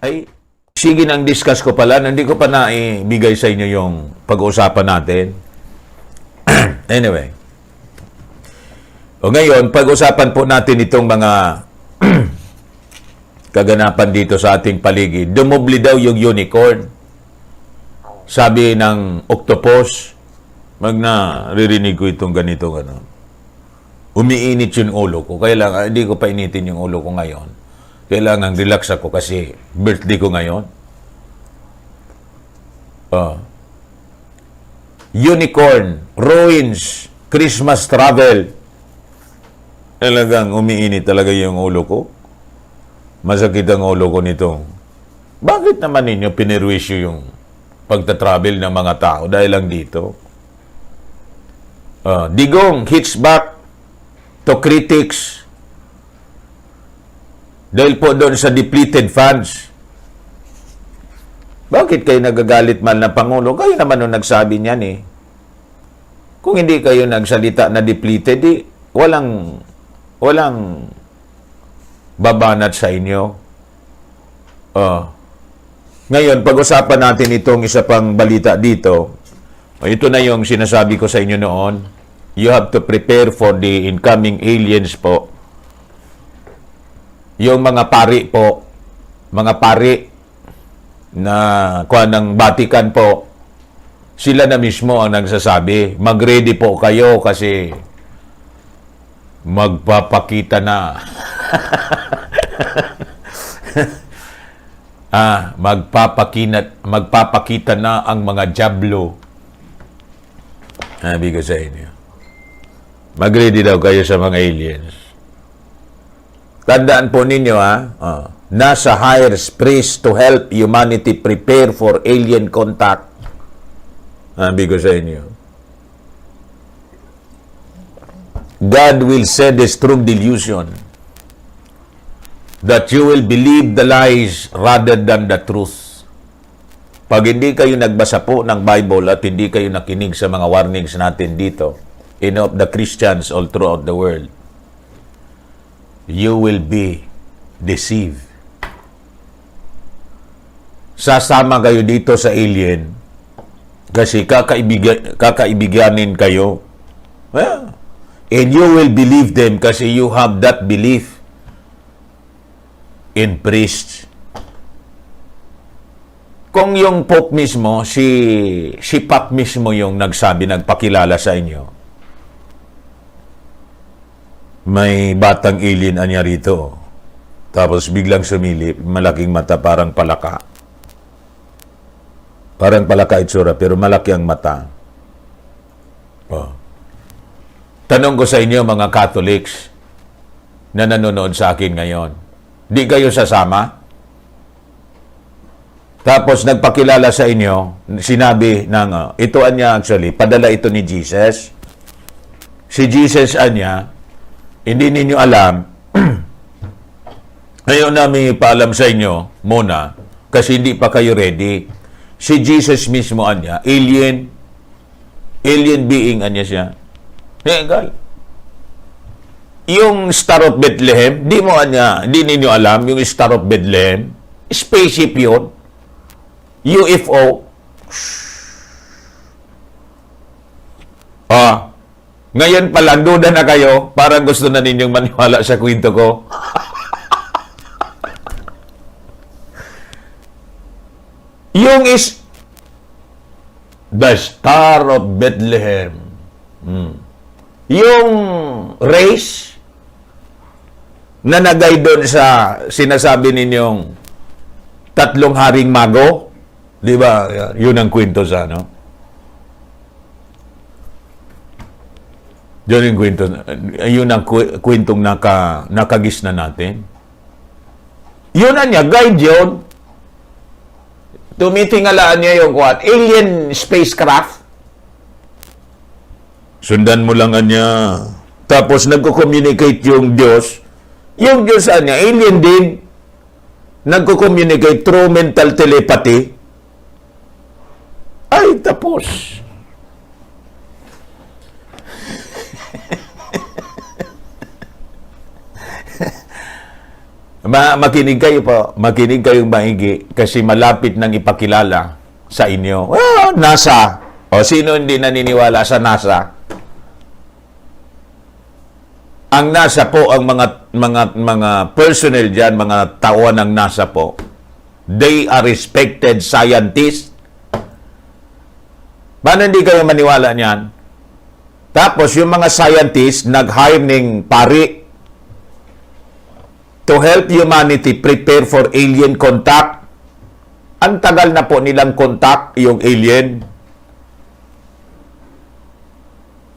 Ay, sige nang discuss ko pala, hindi ko pa naibigay sa inyo yung pag-uusapan natin. Anyway. O ngayon, pag-usapan po natin itong mga kaganapan dito sa ating paligid. Dumubli daw yung unicorn. Sabi ng octopus, naririnig ko itong ganito, umiinit yung ulo ko. Kaya lang, hindi ko pa initin yung ulo ko ngayon. Kailangan relax ako kasi birthday ko ngayon. Unicorn, ruins, Christmas travel. Talagang umiinit talaga yung ulo ko. Masakit ang ulo ko nitong. Bakit naman ninyo pinirwisyo yung pagta-travel ng mga tao dahil lang dito? Digong hits back to critics dahil po doon sa depleted funds. Bakit kayo nagagalit man ng Pangulo? Kayo naman nung nagsabi niyan eh. Kung hindi kayo nagsalita na depleted, walang babanat sa inyo. Ngayon, pag-usapan natin itong isa pang balita dito. Ito na yung sinasabi ko sa inyo noon. You have to prepare for the incoming aliens po. Yung mga pari po, mga pari na kuha ng Vatican po, sila na mismo ang nagsasabi, mag-ready po kayo kasi magpapakita na. Magpapakita na ang mga diablo. Sabi ko sa inyo. Mag-ready daw kayo sa mga aliens. Tandaan po ninyo NASA hires priest to help humanity prepare for alien contact. Sabi ko sa inyo. God will send a strong delusion that you will believe the lies rather than the truth. Pag hindi kayo nagbasa po ng Bible at hindi kayo nakinig sa mga warnings natin dito, of the Christians all throughout the world, you will be deceived. Sasama kayo dito sa alien kasi kakaibiganin kayo. Well, and you will believe them kasi you have that belief in priests. Kung yung Pope mismo, si Pap mismo yung nagpakilala sa inyo, may batang alien anya rito. Tapos biglang sumilip, malaking mata, parang palaka. Parang palaka itsura, pero malaki ang mata. Tanong ko sa inyo, mga Catholics na nanonood sa akin ngayon, di kayo sasama? Tapos nagpakilala sa inyo, sinabi ng, ito anya actually, padala ito ni Jesus. Si Jesus anya, hindi ninyo alam, ngayon namin ipaalam sa inyo muna, kasi hindi pa kayo ready. Si Jesus mismo anya, alien being anya siya. Legal. Yung Star of Bethlehem, di ninyo alam, yung Star of Bethlehem, spaceship yun. UFO. Ngayon pala, duda na kayo, parang gusto na ninyong maniwala sa kwento ko. Yung the Star of Bethlehem. Yung race na nagay doon sa sinasabi ninyong tatlong haring mago, di ba? Yun ang kwento sa yun yung kwento. Yun ang kwentong nakagis na natin. Yun na niya, guide yun. Tumitingalaan niya yung alien spacecraft. Sundan mo lang niya. Tapos nagko-communicate yung Diyos. Yung Diyos niya, alien din. Nagko-communicate through mental telepathy. Ay, tapos. Makinig kayo po. Makinig kayong maigi kasi malapit nang ipakilala sa inyo. Well, NASA. O sino hindi naniniwala sa NASA? Ang NASA po, ang mga personnel diyan, mga tauhan ng NASA po, they are respected scientists. Paano hindi kayo maniwala niyan? Tapos yung mga scientists nag-hire ng pari to help humanity prepare for alien contact. Ang tagal na po nilang contact yung alien.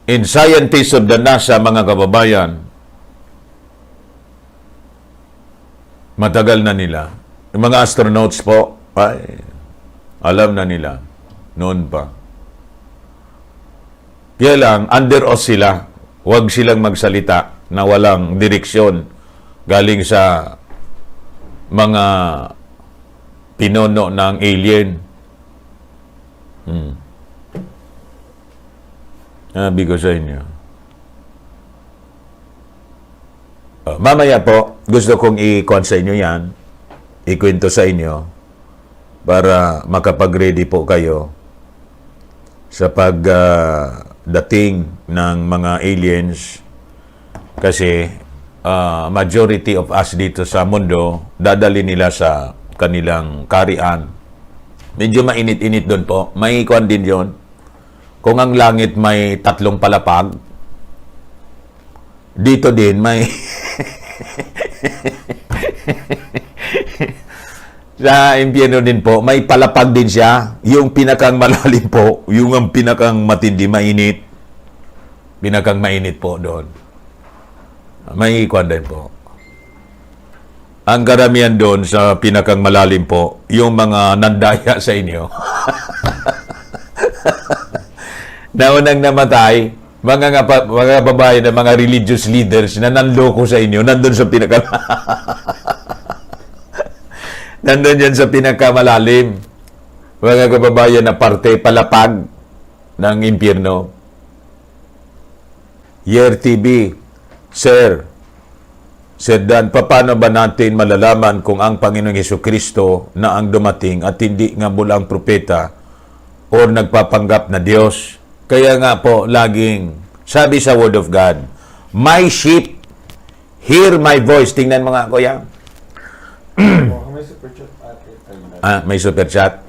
In scientists of the NASA, mga kababayan, matagal na nila. Yung mga astronauts po, ay, alam na nila. Noon pa. Kaya lang, under oath sila. Huwag silang magsalita na walang direksyon galing sa mga pinono ng alien. Sabi ko sa inyo. Mamaya po, gusto kong i-con sa inyo yan, ikwento sa inyo, para makapag-ready po kayo sa pagdating ng mga aliens. Kasi majority of us dito sa mundo, dadali nila sa kanilang karian. Medyo mainit-init doon po. May kwan din yon. Kung ang langit may 3 palapag, dito din may sa impyerno din po, may palapag din siya. Yung pinakang malalim po, yung ang pinakang matindi, mainit. Pinakang mainit po doon. May kwan din po. Ang karamihan doon sa pinakang malalim po, yung mga nandaya sa inyo. Naunang namatay, mga babae na mga religious leaders na nanloko sa inyo, nandun sa nandun yan sa pinakamalalim. Mga kababayan na parte, palapag ng impyerno. Year TV, Sir Dan, paano ba natin malalaman kung ang Panginoong Hesukristo na ang dumating at hindi nga bulang propeta o nagpapanggap na Diyos? Kaya nga po, laging sabi sa Word of God, my sheep hear my voice. Tingnan mo nga, kuya. May super chat ate. May super chat.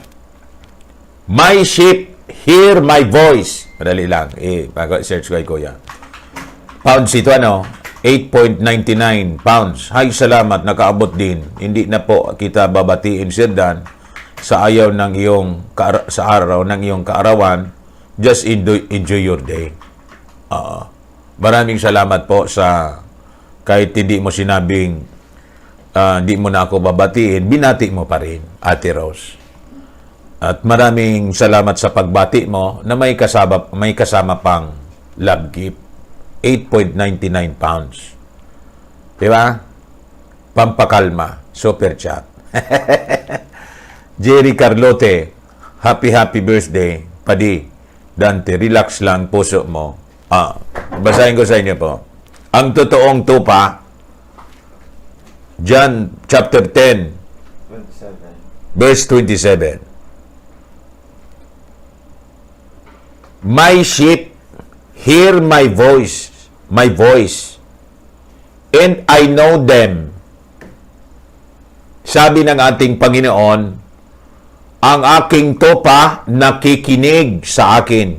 My sheep hear my voice. Madali lang. Search ko kay kuya. Pounds ito, 8.99 pounds. Hay, salamat. Nakaabot din. Hindi na po kita babatiin, Sir Dan, sa ayaw ng iyong sa araw ng iyong kaarawan. Just enjoy your day. Maraming salamat po sa kahit hindi mo sinabing hindi mo na ako babatiin, binati mo pa rin, Ate Rose. At maraming salamat sa pagbati mo na may kasama pang love gift. 8.99 pounds. Diba? Pampakalma. Super chat. Jerry Carlote, happy birthday. Padi, Dante, relax lang puso mo. Basahin ko sa inyo po. Ang totoong tupa, John chapter 10, 27. verse 27. My sheep hear my voice, and I know them. Sabi ng ating Panginoon, ang aking tupa nakikinig sa akin.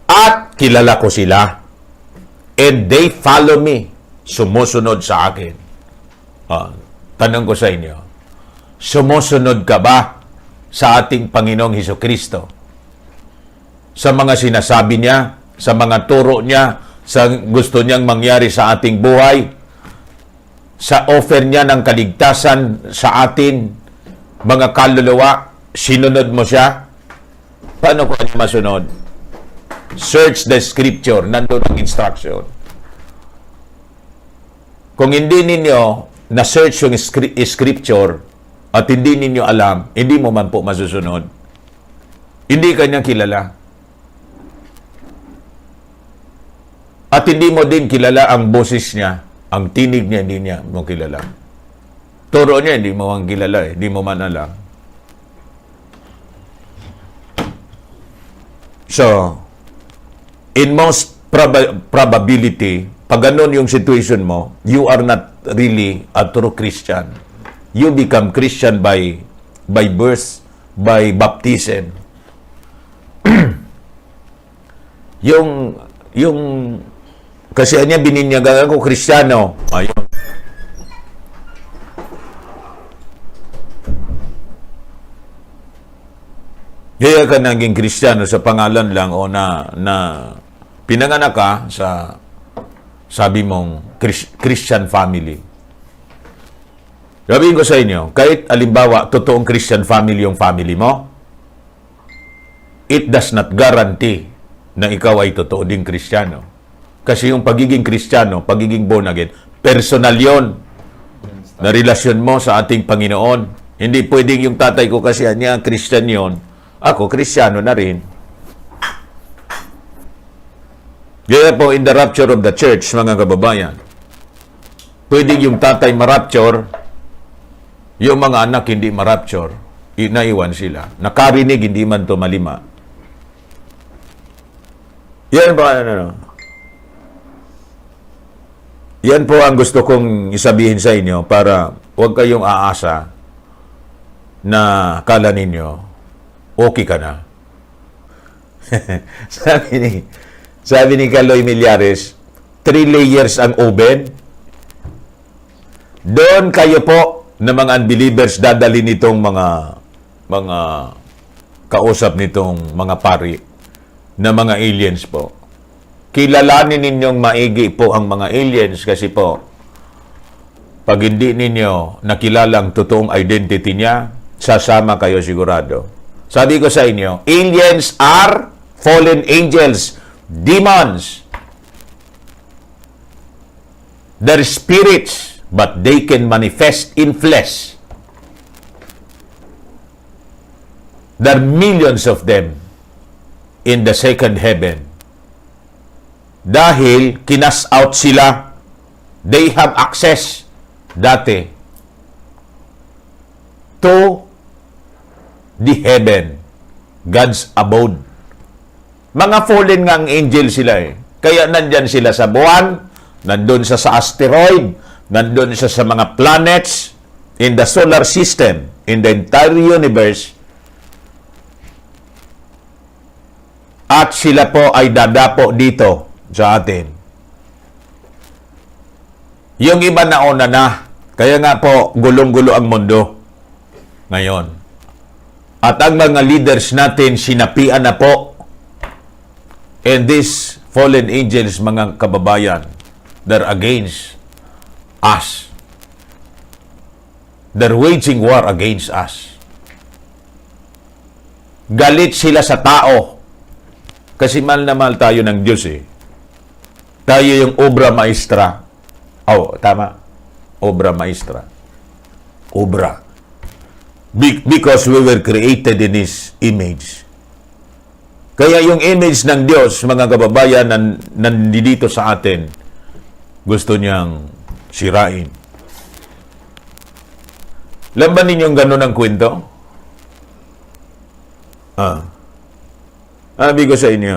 At kilala ko sila. And they follow me. Sumusunod sa akin. Tanong ko sa inyo, sumusunod ka ba sa ating Panginoong Hesukristo? Sa mga sinasabi niya, sa mga turo niya, sa gusto niyang mangyari sa ating buhay, sa offer niya ng kaligtasan sa atin, mga kaluluwa, sinunod mo siya? Paano ko niya masunod? Search the scripture, nandun ang instruction. Kung hindi ninyo na-search yung scripture at hindi ninyo alam, hindi mo man po masusunod. Hindi kanya kilala. At hindi mo din kilala ang boses niya. Ang tinig niya, hindi niya mo kilala. Turo niya, hindi mo ang kilala, hindi mo man alam. So, in most probability, pag ganun yung situation mo, you are not really a true Christian. You become Christian by birth, by baptism. yung kasi niya bininyagan ako Kristiyano. Ayun. Kaya ka naging Kristiyano sa pangalan lang o na pinanganak ka sa sabi mong Christian family. Sabihin ko sa inyo, kahit alimbawa, totoong Christian family yung family mo, it does not guarantee na ikaw ay totoo ding Kristiyano. Kasi yung pagiging Kristiyano, pagiging born again, personal yon na relasyon mo sa ating Panginoon. Hindi pwedeng yung tatay ko kasi niya Christian yon, ako Kristiyano na rin. Kaya po, in the rapture of the church, mga kababayan, pwedeng yung tatay ma-rapture, yung mga anak hindi ma-rapture, inaiwan sila. Nakarinig, hindi man to malima. Yan ba, yan po ang gusto kong isabihin sa inyo para huwag kayong aasa na kala ninyo, okay ka na. sabi ni Kaloy Millares, 3 layers ang oven. Doon kayo po na mga unbelievers dadali nitong mga kausap nitong mga pari na mga aliens po. Kilalanin ninyong maigi po ang mga aliens kasi po pag hindi ninyo nakilalang totoong identity niya, sasama kayo sigurado. Sabi ko sa inyo, aliens are fallen angels, demons. They're spirits, but they can manifest in flesh. There are millions of them in the second heaven. Dahil kinas out sila, they have access dati to the heaven, God's abode. Mga fallen nga ang angel sila eh. Kaya nandyan sila sa buwan, nandun sa asteroid, nandun sa mga planets, in the solar system, in the entire universe. At sila po ay dadapo dito sa atin. Yung iba nauna na, kaya nga po gulong-gulo ang mundo ngayon. At ang mga leaders natin sinapian na po. And these fallen angels, mga kababayan, they're against us. They're waging war against us. Galit sila sa tao. Kasi mahal na mahal tayo ng Diyos eh. Tayo yung obra maestra. Oh, tama. Obra maestra. Obra. Because we were created in His image. Kaya yung image ng Diyos, mga kababayan, nandito sa atin, gusto niyang sirain. Laban ninyong ganun ang kwento? Sabi ko sa inyo,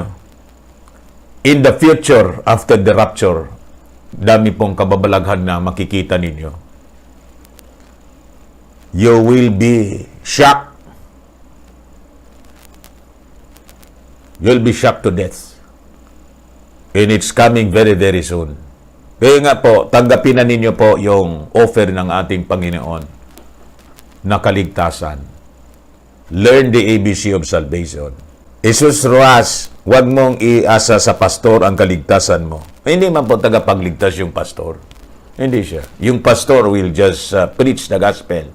in the future, after the rapture, dami pong kababalaghan na makikita ninyo. You will be shocked. You'll be shocked to death. And it's coming very, very soon. Kaya nga po, tanggapin na ninyo po yung offer ng ating Panginoon na kaligtasan. Learn the ABC of salvation. Jesus Ruas, huwag mong iasa sa pastor ang kaligtasan mo. Hindi man po tagapagligtas yung pastor. Hindi siya. Yung pastor will just preach the gospel.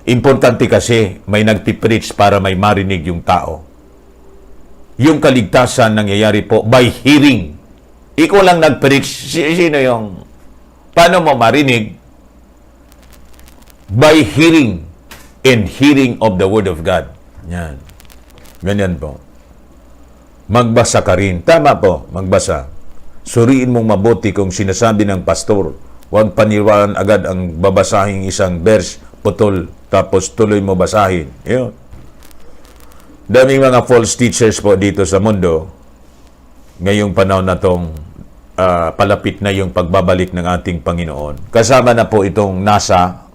Importante kasi may nagpipreach para may marinig yung tao. Yung kaligtasan nangyayari po by hearing. Ikaw lang nag-preach. Sino yung... Paano mo marinig? By hearing and hearing of the Word of God. Yan. Ganyan po. Magbasa ka rin. Tama po, magbasa. Suriin mong mabuti kung sinasabi ng pastor Huwag paniwalaan agad ang babasahing isang verse, putol, tapos tuloy mo basahin. Yun. Daming mga false teachers po dito sa mundo. Ngayong panahon na tong palapit na yung pagbabalik ng ating Panginoon. Kasama na po itong NASA,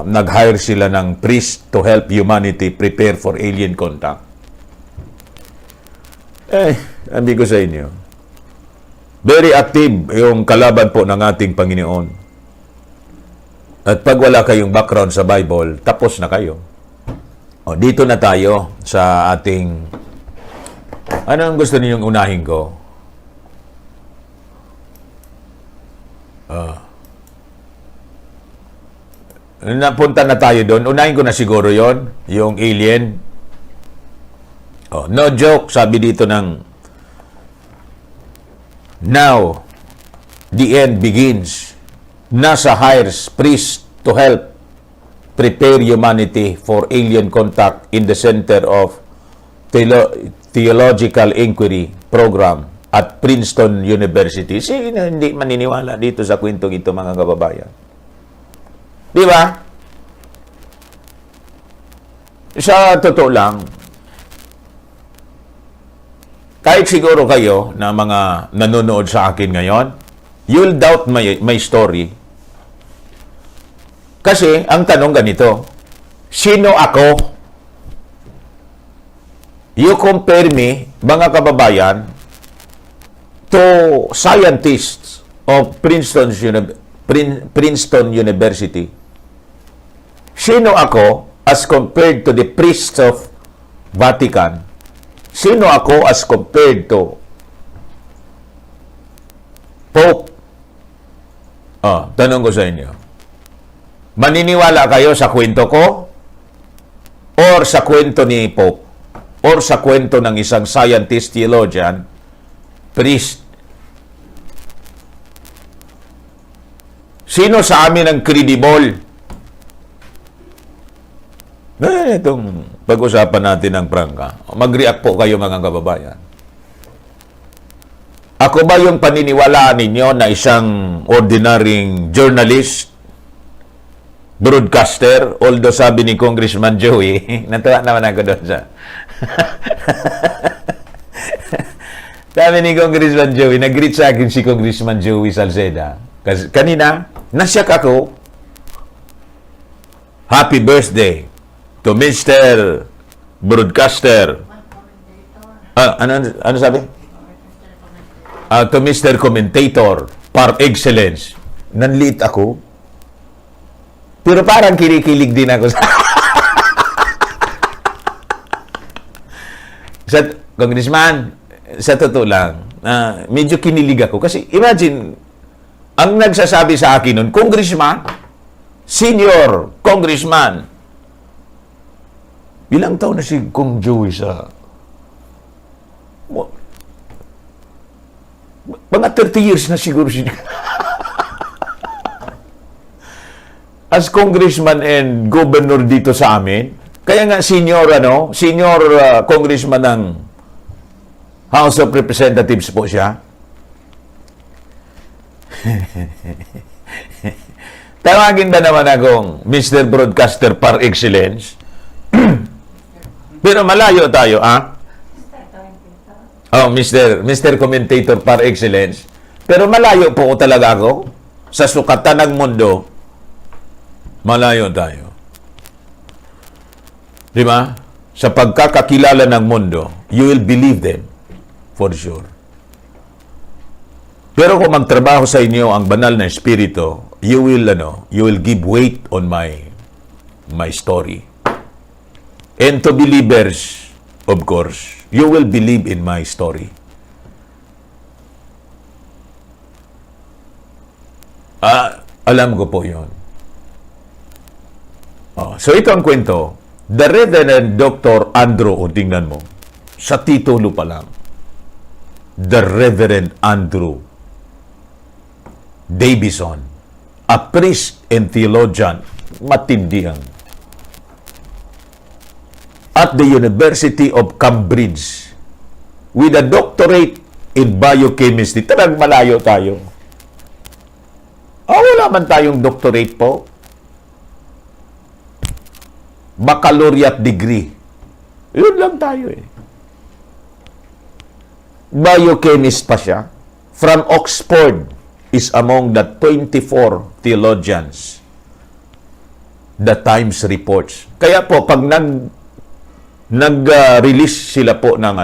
nag-hire sila ng priest to help humanity prepare for alien contact. Sabi ko sa inyo, very active yung kalaban po ng ating Panginoon. At pag wala kayong background sa Bible, tapos na kayo. O, dito na tayo sa ating... Ano ang gusto ninyong unahin ko? Napunta na tayo doon. Unahin ko na siguro yon, yung alien. Oh, no joke, sabi dito ng now, the end begins. NASA hires priest to help prepare humanity for alien contact in the Center of Theological Inquiry Program at Princeton University. Sino hindi maniniwala dito sa kwentong ito, mga kababayan? Di ba? Sa totoo lang, kahit siguro kayo na mga nanonood sa akin ngayon, you'll doubt my story. Kasi, ang tanong ganito, sino ako? You compare me, mga kababayan, to scientists of Princeton University. Sino ako as compared to the priests of Vatican? Sino ako as compared to Pope? Tanong ko sa inyo. Maniniwala kayo sa kwento ko? Or sa kwento ni Pope? Or sa kwento ng isang scientist, theologian, priest? Sino sa amin ang credible? Itong pag-usapan natin ng prangka. Mag-react po kayo, mga kababayan. Ako ba yung paniniwalaan ninyo na isang ordinaryong journalist, broadcaster, although sabi ni Congressman Joey, natuwa naman ako doon sa... Sabi ni Congressman Joey, nag-greet sa akin si Congressman Joey Salceda. Kasi kanina, nasyak ako. Happy birthday to Mr. Broadcaster. Ano sabi? To Mr. Commentator par excellence. Nanliit ako. Pero parang kinikilig din ako sa Congressman, sa totoo lang, medyo kinilig ako. Kasi imagine, ang nagsasabi sa akin nun, Congressman, Senior Congressman. Ilang taon na si Kong Joey sa... Mga 30 years na siguro siya. As congressman and governor dito sa amin. Kaya nga senior congressman ng House of Representatives po siya. Tawagin ba naman akong Mr. Broadcaster par excellence? Pero malayo tayo, Mr. Commentator par excellence. Pero malayo po talaga ako. Sa sukatan ng mundo, malayo tayo. Di ba? Sa pagkakakilala ng mundo, you will believe them. For sure. Pero kung magtrabaho sa inyo ang banal na espiritu, you will give weight on my story. And to believers, of course, you will believe in my story. Alam ko po yun. So ito ang kwento. The Reverend Dr. Andrew, tingnan mo, sa titulo pa lang, The Reverend Andrew Davison, a priest and theologian, matindihang, at the University of Cambridge with a doctorate in biochemistry. Talagang malayo tayo. Wala man tayong doctorate po. Baccalaureate degree. Yun lang tayo eh. Biochemist pa siya. From Oxford is among the 24 theologians. The Times reports. Kaya po, pag nag-release sila po ng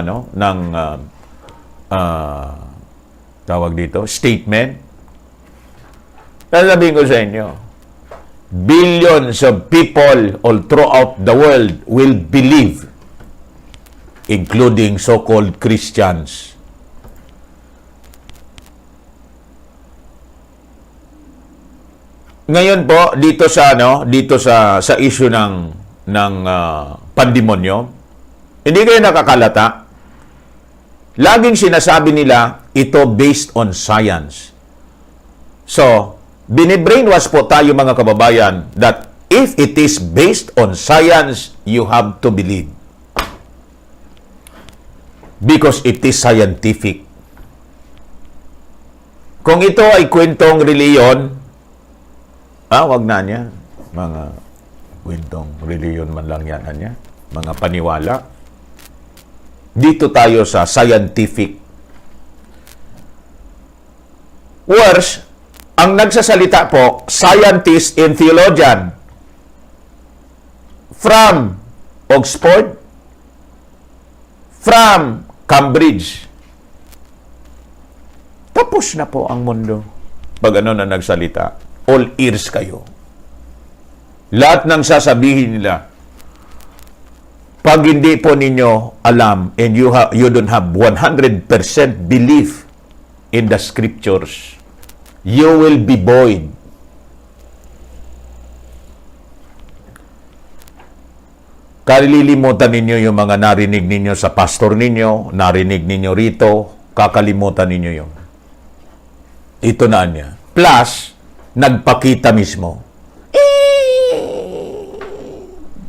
tawag dito, statement, sasabihin ko sa inyo, billions of people all throughout the world will believe, including so-called Christians. Ngayon po dito sa issue ng pandemonyo, hindi kayo nakakalata. Laging sinasabi nila ito based on science. So, binibrainwash po tayo mga kababayan that if it is based on science, you have to believe. Because it is scientific. Kung ito ay kwentong reliyon, wag na niya. Mga kwentong reliyon man lang yan niya. Mga paniwala. Dito tayo sa scientific. Worse, ang nagsasalita po, scientist and theologian from Oxford, from Cambridge. Tapos na po ang mundo. Pag na nagsalita, all ears kayo. Lahat ng sasabihin nila, pag hindi po ninyo alam and you don't have 100% belief in the scriptures, you will be void. Kalilimutan ninyo yung mga narinig ninyo sa pastor ninyo, narinig ninyo rito, kakalimutan ninyo yun. Ito na niya. Plus, nagpakita mismo.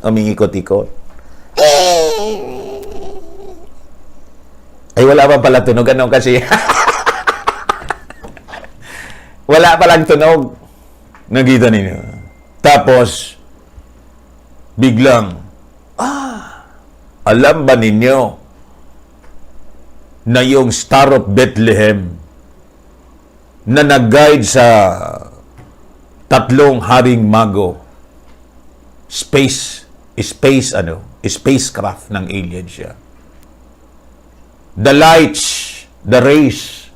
Umingikot-ikot. Ay, wala pa pala tunog. Ano kasi? Wala palang tunog. Nakita ninyo. Tapos, biglang, alam ba ninyo na yung Star of Bethlehem na nag-guide sa tatlong haring mago, spacecraft ng alien siya. The lights, the rays.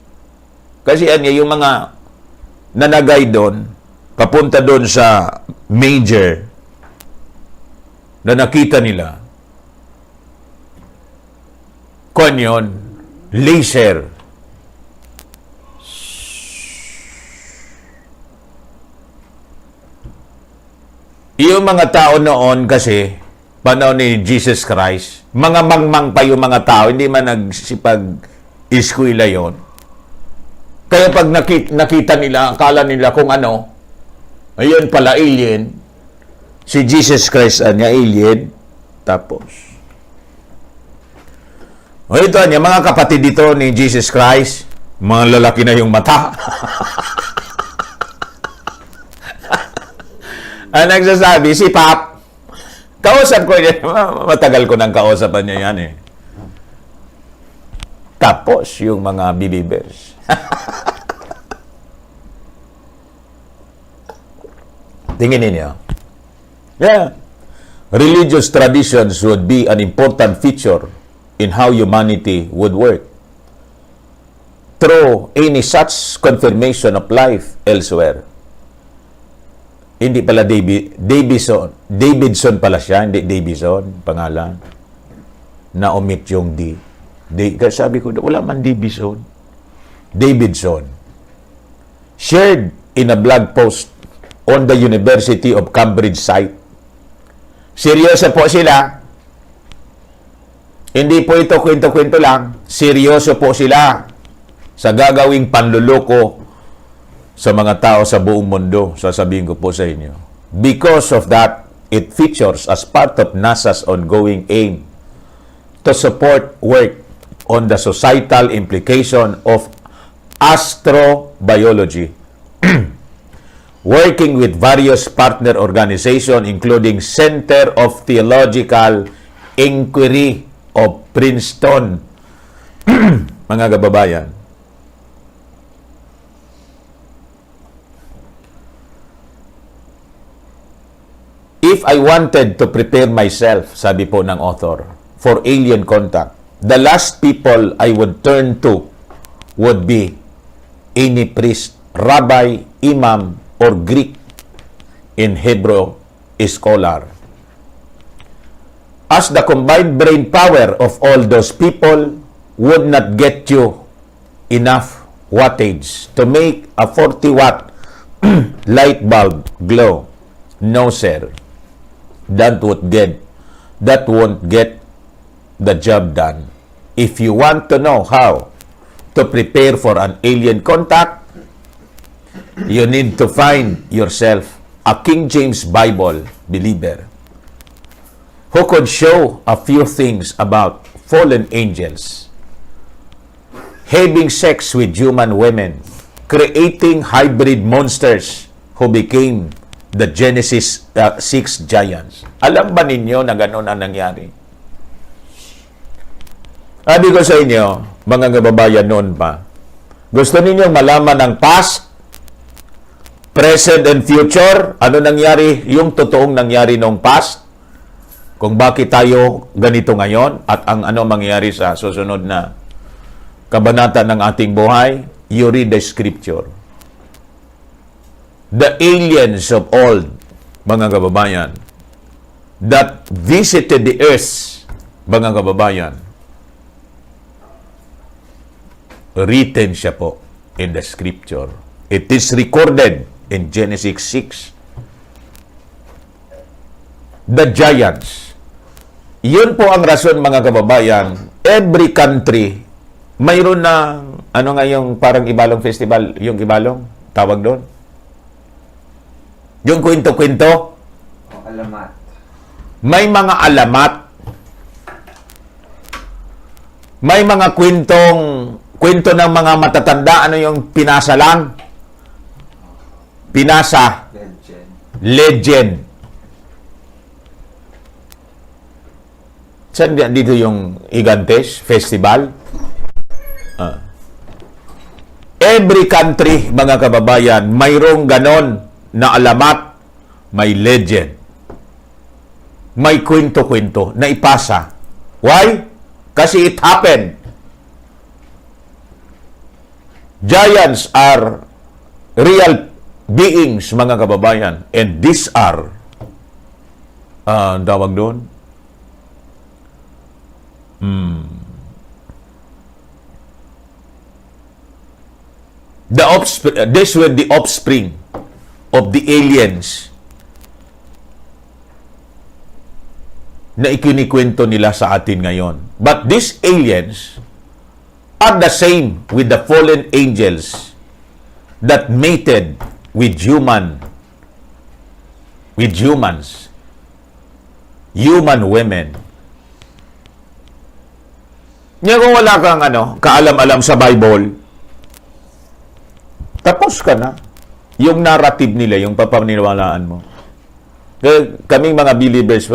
Kasi yung mga nanagay doon, papunta doon sa manger na nakita nila. Kung yun, laser. Yung mga tao noon kasi, panahon ni Jesus Christ, mga mangmang pa yung mga tao, hindi man nagsipag-iskwila yon. Kaya pag nakita nila, akala nila kung ano, ayun pala alien, si Jesus Christ niya alien, tapos. O ito niya, mga kapatid dito ni Jesus Christ, mga lalaki na yung mata. Ang nagsasabi, si Pap, kausap ko niya, matagal ko nang kausapan niya yan eh. Tapos, yung mga believers. Tingin ninyo. Yeah. Religious traditions would be an important feature in how humanity would work. Through any such confirmation of life elsewhere. Hindi pala Davidson pala siya, hindi Davidson, pangalan. Na-omit yung D. Kasi sabi ko, wala man Davidson. Shared in a blog post on the University of Cambridge site. Seryoso po sila. Hindi po ito kwento-kwento lang. Seryoso po sila sa gagawing panluloko sa mga tao sa buong mundo, sasabihin ko po sa inyo. Because of that, it features as part of NASA's ongoing aim to support work on the societal implication of astrobiology. working with various partner organizations including Center of Theological Inquiry of Princeton. Mga kababayan, if I wanted to prepare myself, sabi po ng author, for alien contact, the last people I would turn to would be any priest, rabbi, imam, or Greek in Hebrew scholar. As the combined brain power of all those people would not get you enough wattage to make a 40-watt light bulb glow. No, sir. That won't get the job done. If you want to know how to prepare for an alien contact, you need to find yourself a King James Bible believer who could show a few things about fallen angels, having sex with human women, creating hybrid monsters who became the Genesis 6 giants. Alam ba ninyo na gano'n ang nangyari? Sabi ko sa inyo, mga kababayan noon pa, gusto ninyong malaman ang past, present, and future? Ano nangyari? Yung totoong nangyari noong past? Kung bakit tayo ganito ngayon? At ang ano mangyayari sa susunod na kabanata ng ating buhay? You read the scripture. The aliens of old, mga kababayan, that visited the earth, mga kababayan, written siya po in the scripture. It is recorded in Genesis 6. The giants. Yun po ang rason, mga kababayan, every country, mayroon na, ano nga yung parang Ibalong Festival, yung Ibalong, tawag doon? Yung kwento-kwento? Alamat. May mga alamat. May mga kwento ng mga matatanda. Ano yung pinasa lang? Pinasa. Legend. Saan dito yung Gigantes Festival? Every country, mga kababayan, mayroong ganon na alamat, may legend, may kwento-kwento na ipasa. Why? Kasi it happened. Giants are real beings, mga kababayan, and these are tawag doon? These were the offspring of the aliens na ikinikwento nila sa atin ngayon. But these aliens are the same with the fallen angels that mated with humans, human women. Ngayon kung wala kang kaalam-alam sa Bible, tapos ka na. Yung narrative nila, yung papaniwalaan mo. Kaming mga believers,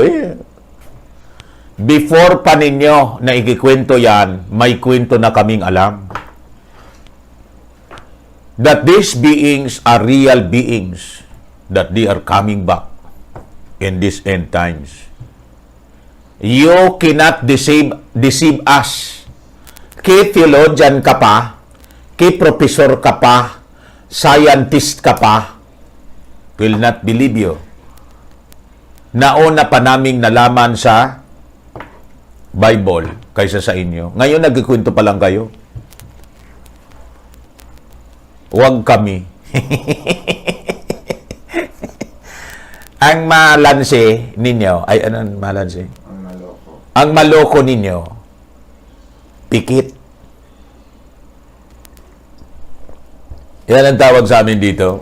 before pa ninyo na ikikwento yan, may kwento na kaming alam. That these beings are real beings, that they are coming back in these end times. You cannot deceive us. Kay theologian ka pa, kay professor ka pa, scientist ka pa, will not believe you. Nauna pa naming nalaman sa Bible kaysa sa inyo. Ngayon nagkikwento pa lang kayo. Huwag kami. Ang malanse ninyo, ay anong malanse? Ang maloko. Ang maloko ninyo, pikit. Yan ang tawag sa amin dito.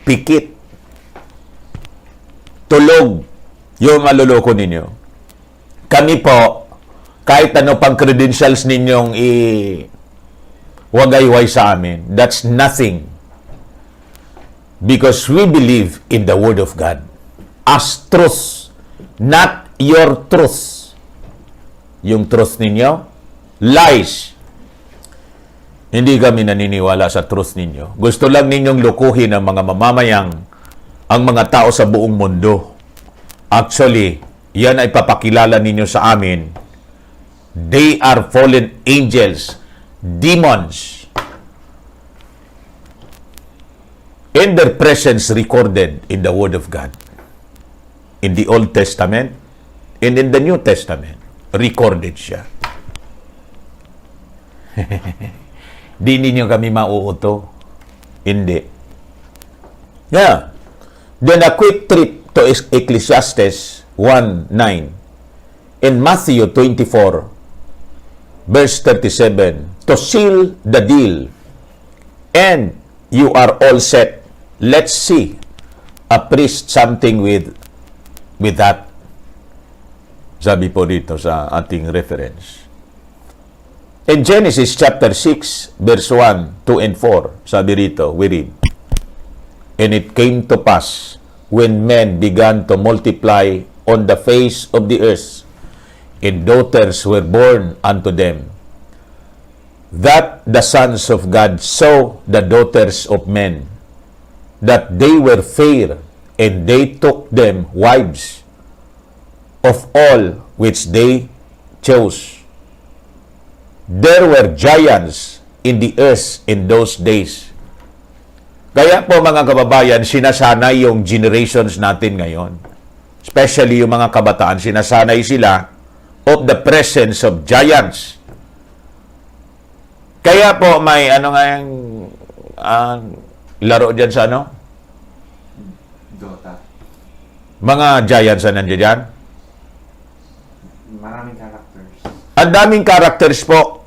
Pikit. Tulog. Yung maluloko ninyo. Kami po, kahit ano pang credentials ninyong wagayway sa amin, that's nothing Because we believe in the Word of God as truth, not your truth. Yung truth ninyo, lies. Hindi kami naniniwala sa truth ninyo. Gusto lang ninyong lukuhin ang mga mamamayang, ang mga tao sa buong mundo. Actually, yan ay papakilala ninyo sa amin. They are fallen angels, demons. And their presence recorded in the Word of God. In the Old Testament and in the New Testament, recorded siya. Di ninyo kami mauuto. Hindi. Yeah. Then a quick trip to Ecclesiastes 1:9. In Matthew 24, verse 37, to seal the deal, and you are all set. Let's see a priest something with that. Sabi po dito sa ating reference. In Genesis chapter 6, verse 1, 2, and 4, sabi rito, we read, and it came to pass, when men began to multiply on the face of the earth, and daughters were born unto them, that the sons of God saw the daughters of men, that they were fair, and they took them wives of all which they chose. There were giants in the earth in those days. Kaya po mga kababayan, sinasanay yung generations natin ngayon. Especially yung mga kabataan, sinasanay sila of the presence of giants. Kaya po may ano nga yung laro dyan sa ano? Dota. Mga giants na nandiyan dyan. Maraming characters. Ang daming characters po.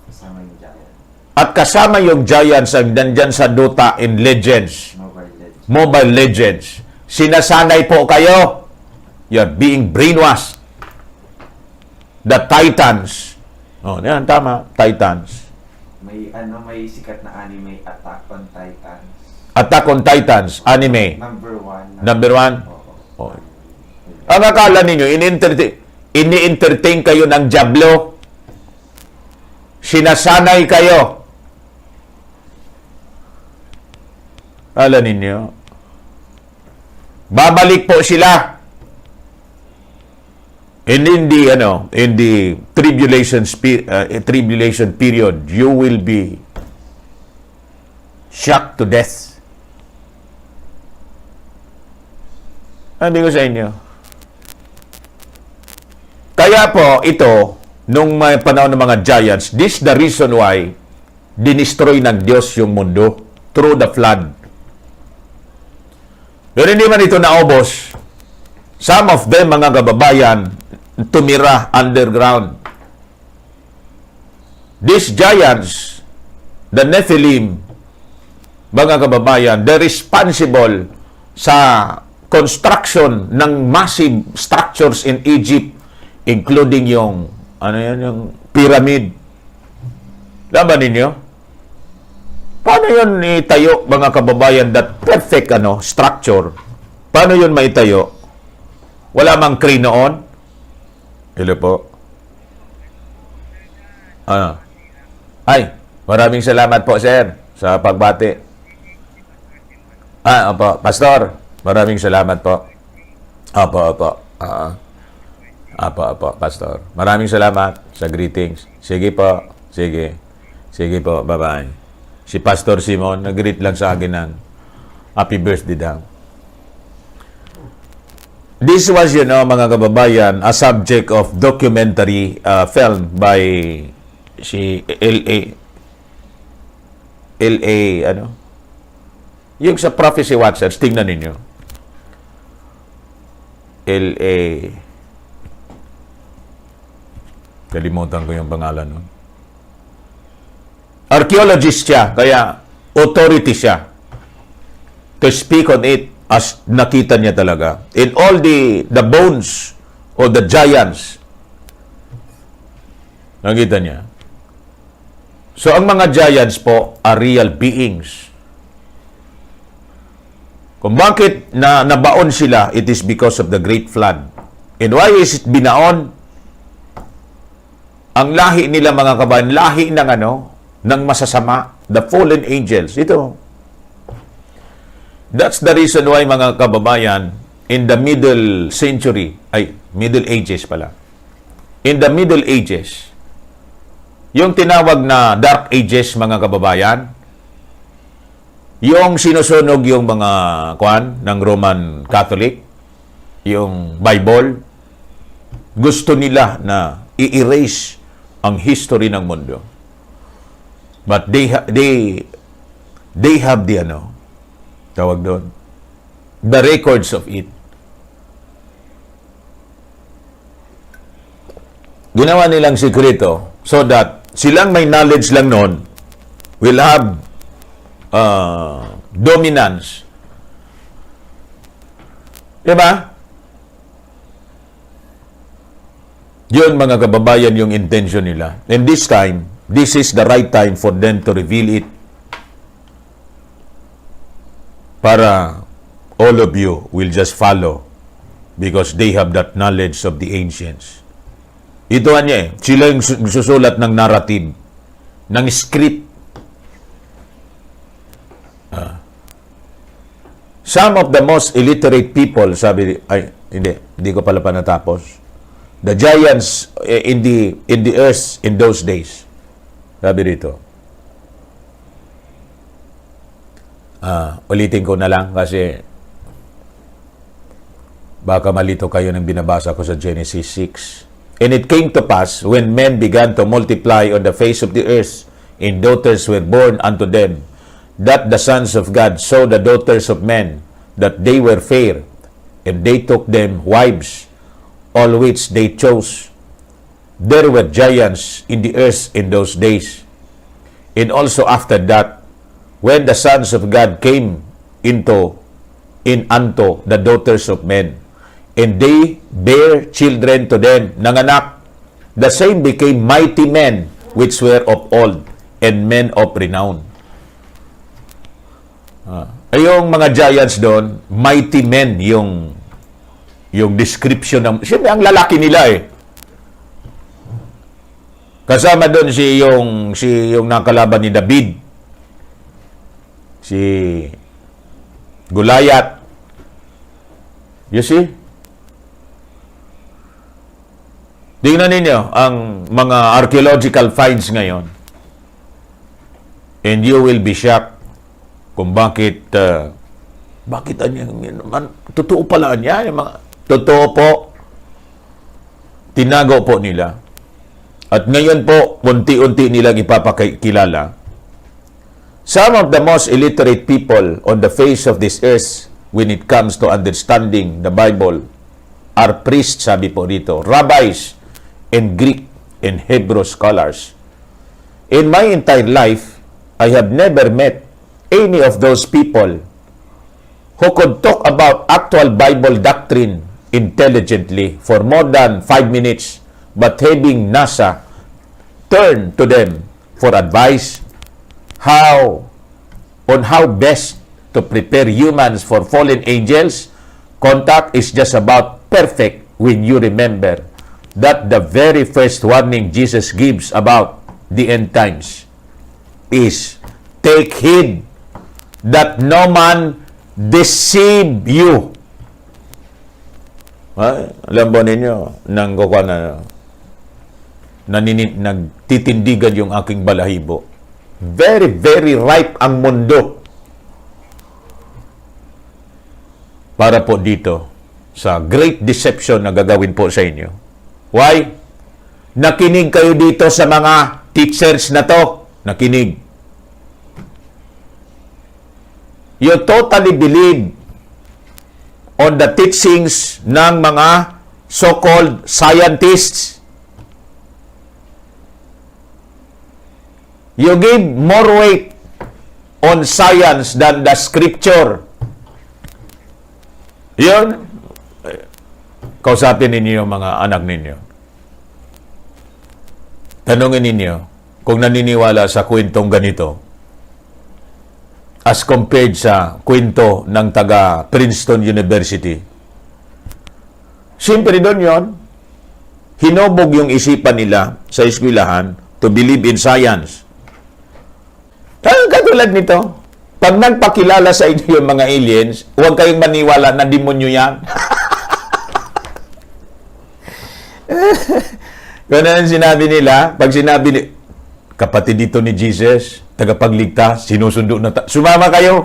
Kasama yung giant. At kasama yung giants ang nandyan sa Dota in Legends. Mobile Legends. Mobile Legends. Sinasanay po kayo. You're being brainwashed. The Titans. Oh, yan, tama. Titans. May sikat na anime, Attack on Titans. Attack on Titans, anime. Number 1. Number 1. Oo. Oh. Ang akala ninyo, ini-entertain kayo ng Diablo. Sinasanay kayo. Akala ninyo. Babalik po sila. And in the tribulation period, you will be shocked to death. Sabi ko sa inyo. Kaya po, ito, nung may panahon ng mga giants, this is the reason why dinistroy ng Diyos yung mundo through the flood. Pero hindi man ito naubos. Some of them, mga kababayan, tumira underground. These giants, the Nephilim, mga kababayan, they're responsible sa construction ng massive structures in Egypt, including yung yung pyramid. Laban ninyo? Paano yun itayo, mga kababayan, that perfect structure? Paano yun maitayo? Wala mang crane noon? Hello po. Ay, maraming salamat po, sir, sa pagbati. Opo, Pastor. Maraming salamat po. Opo. Opo, Pastor. Maraming salamat sa greetings. Sige po. Sige po. Bye-bye. Si Pastor Simon, nag-greet lang sa akin ng happy birthday daw. This was, mga kababayan, a subject of documentary film by si LA, yung sa Prophecy Watchers, tingnan ninyo. LA, kalimutan ko yung pangalan nun. Archaeologist siya, kaya authority siya to speak on it. As nakita niya talaga. In all the bones of the giants, nakita niya. So, ang mga giants po are real beings. Kung bakit nabaon sila, it is because of the great flood. And why is it binaon? Ang lahi nila, mga kabayan, lahi ng ng masasama, the fallen angels. Ito. That's the reason why, mga kababayan, in the Middle Ages pala. In the Middle Ages, yung tinawag na Dark Ages, mga kababayan, yung sinusunog yung mga ng Roman Catholic, yung Bible, gusto nila na i-erase ang history ng mundo. But they have the tawag doon, the records of it. Ginawa nilang sikreto so that silang may knowledge lang noon will have dominance. Diba? Yun, mga kababayan, yung intention nila. And this time, this is the right time for them to reveal it. Para all of you will just follow because they have that knowledge of the ancients. Ito sila yung susulat ng narrative, ng script. Some of the most illiterate people, hindi ko pala pa natapos. The giants in the earth in those days. Sabi dito. Ulitin ko na lang kasi baka malito kayo ng binabasa ko sa Genesis 6. And it came to pass when men began to multiply on the face of the earth, and daughters were born unto them, that the sons of God saw the daughters of men, that they were fair, and they took them wives, all which they chose. There were giants in the earth in those days. And also after that, when the sons of God came unto the daughters of men, and they bare children to them, nanganak, the same became mighty men, which were of old, and men of renown. Yung mga giants doon, mighty men yung description ng, siyempre ang lalaki nila Kasama doon yung nakalaban ni David, si Goliath. You see? Tingnan ninyo ang mga archaeological finds ngayon. And you will be shocked kung bakit totoo pala niya, yung mga totoo po, tinago po nila. At ngayon po, unti-unti nilang ipapakilala. Some of the most illiterate people on the face of this earth when it comes to understanding the Bible are priests, sabi po dito, rabbis, and Greek and Hebrew scholars. In my entire life, I have never met any of those people who could talk about actual Bible doctrine intelligently for more than 5 minutes, but having NASA turn to them for advice on how best to prepare humans for fallen angels. Contact is just about perfect when you remember that the very first warning Jesus gives about the end times is, take heed that no man deceive you. Alam ba ninyo, nagtitindigan yung aking balahibo. Very, very ripe ang mundo para po dito sa great deception na gagawin po sa inyo. Why? Nakinig kayo dito sa mga teachers na to. Nakinig. You totally believe on the teachings ng mga so-called scientists. You give more weight on science than the scripture. Yun, kausapin ninyo yung mga anak ninyo. Tanungin ninyo kung naniniwala sa kwentong ganito. as compared sa kwento ng taga Princeton University. Siyempre doon yon, hinubog yung isipan nila sa eskwelahan to believe in science. Katulad nito, pag nagpakilala sa inyo yung mga aliens, huwag kayong maniwala na demonyo yan. Kung ano yung sinabi nila, pag sinabi ni kapatid dito ni Jesus, tagapagligtas, sinusundo na sumama kayo.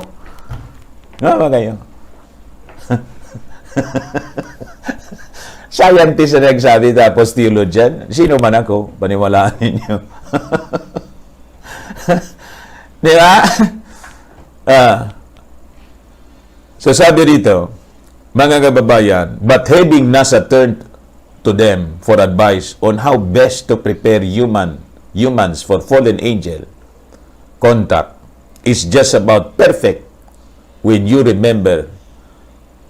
Sumama kayo. Scientist na nagsabi, tapos theologian. Sino man ako, paniwalaan ninyo. Di ba? So sabi rito, mga kababayan, but having NASA turned to them for advice on how best to prepare humans for fallen angel contact is just about perfect when you remember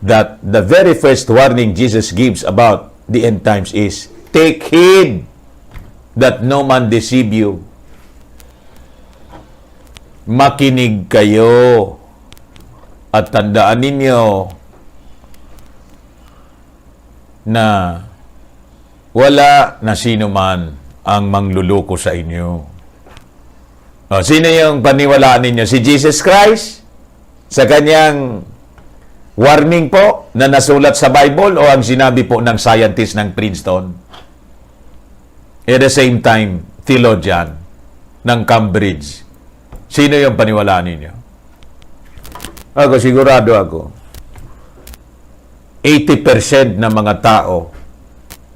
that the very first warning Jesus gives about the end times is, take heed that no man deceive you. Makinig kayo at tandaan ninyo na wala na sino man ang mangluluko sa inyo. O, sino yung paniwalaan ninyo? Si Jesus Christ? Sa kanyang warning po na nasulat sa Bible o ang sinabi po ng scientist ng Princeton? At the same time, theologian ng Cambridge. Sino yung paniwalaan ninyo? Ako, sigurado ako. 80% ng mga tao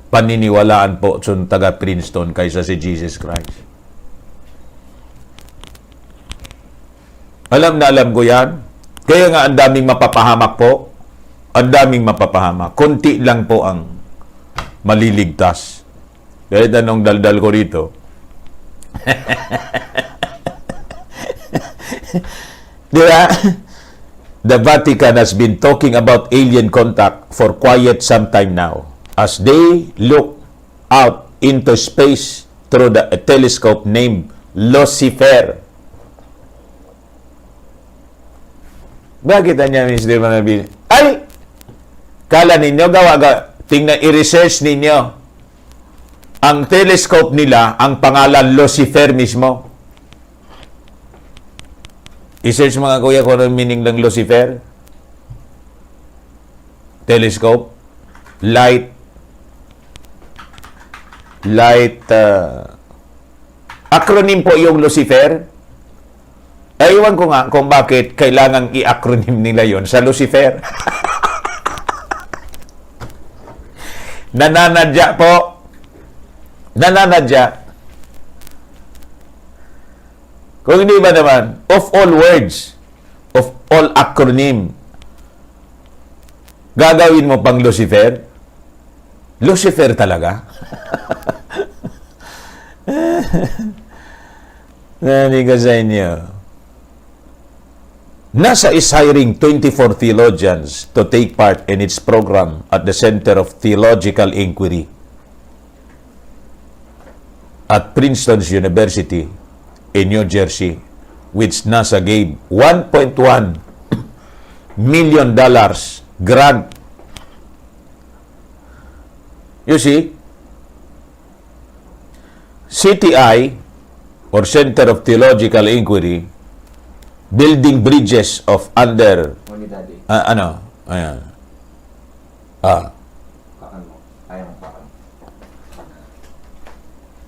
paniniwalaan po sa taga Princeton kaysa si Jesus Christ. Alam na alam ko yan. Kaya nga ang daming mapapahamak po. Ang daming mapapahamak. Kunti lang po ang maliligtas. Kahit anong daldal ko rito. Di ba? The Vatican has been talking about alien contact for quite some time now as they look out into space through a telescope named Lucifer. Bakit niya, Mr. Manabil? Ay! Kala ninyo, tingnan, i-research ninyo. Ang telescope nila, ang pangalan Lucifer mismo. I-search mga kuya kung anong meaning ng Lucifer. Telescope. Light. Acronym po yung Lucifer. Ewan ko nga kung bakit kailangang i-acronym nila yon sa Lucifer. Nananadya po. Nananadya. Kung hindi ba naman, of all words, of all acronym, gagawin mo pang Lucifer? Lucifer talaga? Nani ka sa inyo? NASA is hiring 24 theologians to take part in its program at the Center of Theological Inquiry at Princeton University in New Jersey, which NASA gave $1.1 million grant. You see, CTI, or Center of Theological Inquiry, building bridges of under ayan. Pakan mo. Ayaw mo pakan.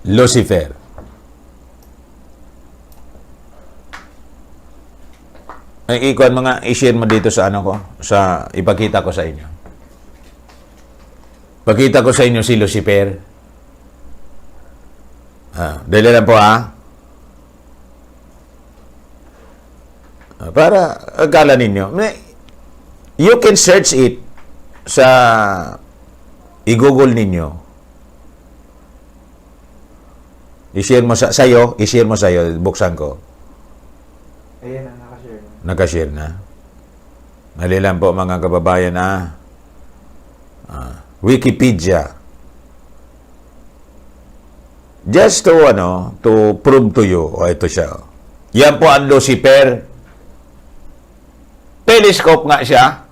Lucifer. Ay, ikuan mga i-share mo dito sa ano ko, sa ipakita ko sa inyo. Pakita ko sa inyo si Lucifer. Dali lang po para akala ninyo. You can search it sa i-google ninyo. I-share mo sa'yo, i-share mo sa'yo, buksan ko. Ayan na, nakashare na. Nakashare na. Dali lang po mga kababayan Wikipedia. Just to prove to you, ito siya. Yan po ang Lucifer. telescope nga siya.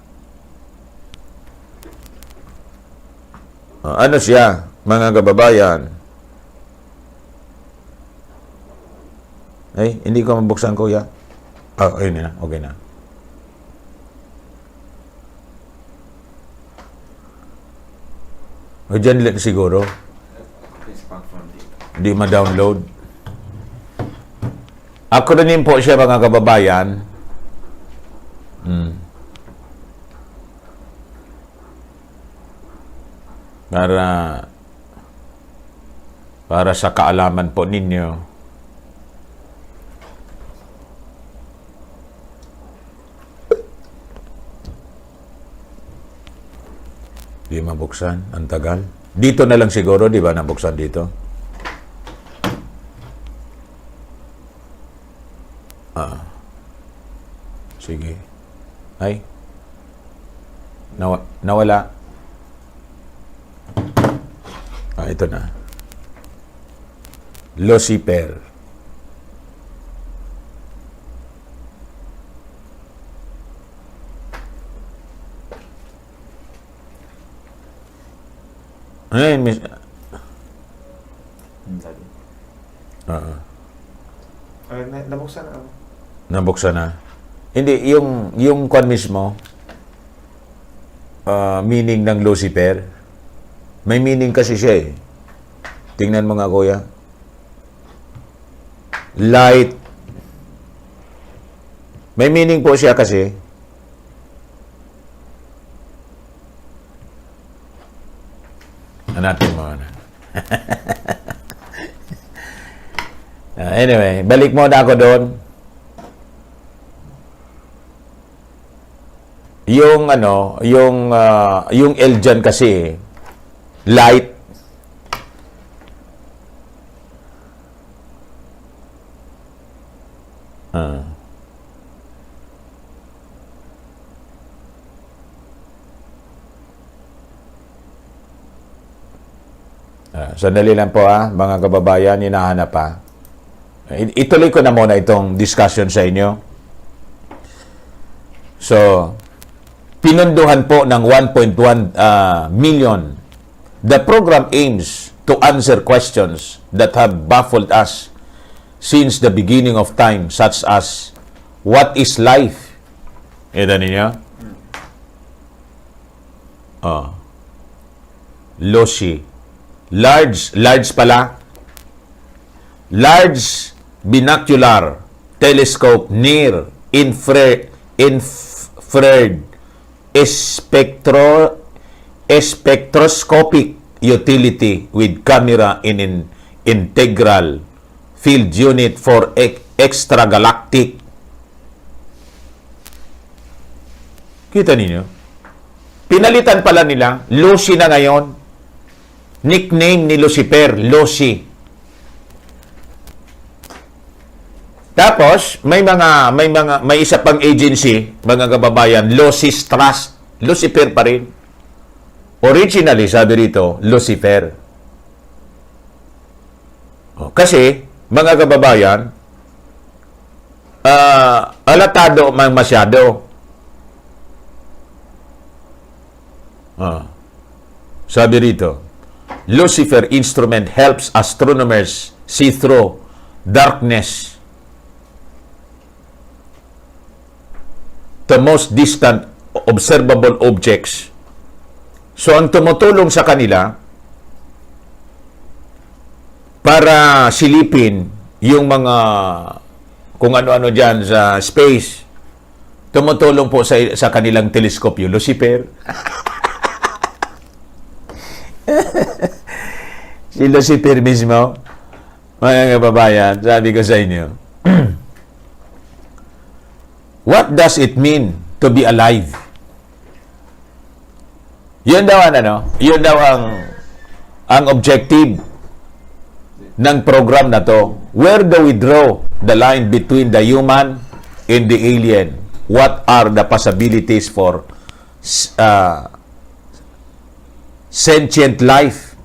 Ano siya, mga kababayan? Ay, hindi ko mabuksan, kuya. Ayun na. Okay na. O, dyan lang siguro. Please confirm dito. Hindi ma-download. Ako na din po siya, mga kababayan. Para sa kaalaman po ninyo. Di mabuksan. Ang tagal. Dito na lang siguro, di ba, nabuksan dito? Sige. Ay. Nawala. Ito na. Lucifer. Ay, Nabuksan na ako. nabuksan na. Hindi, yung kwan mismo, meaning ng Lucifer, may meaning kasi siya eh. Tingnan mo nga, kuya. Light. May meaning po siya kasi. Hanapin mo na. Anyway, balik mo na ako doon. Yung L dyan kasi, light. Sandali lang po mga kababayan, hinahanap pa. Ituloy ko na muna itong discussion sa inyo. So, pinunduhan po ng 1.1 million. The program aims to answer questions that have baffled us since the beginning of time, such as, what is life? Ito ninyo? Loshi. Large pala. Large binocular telescope near infrared spectroscopic utility with camera in an integral field unit for extragalactic. Kita ninyo? Pinalitan pala nila. Lucy na ngayon. Nickname ni Lucifer, Lucy. Tapos, may isa pang agency, mga kababayan, Lucy's Trust. Lucifer pa rin. Originally, sabi rito, Lucifer. Kasi, mga kababayan, alatado mang masyado. Sabi rito, Lucifer instrument helps astronomers see through darkness to most distant observable objects. So, ang tumutulong sa kanila para silipin yung mga kung ano-ano dyan sa space, tumutulong po sa kanilang telescope yung Lucifer. Si Lucifer mismo, mga kababayan, sabi ko sa inyo, what does it mean to be alive? Yun daw ang objective ng program na to. Where do we draw the line between the human and the alien? What are the possibilities for sentient life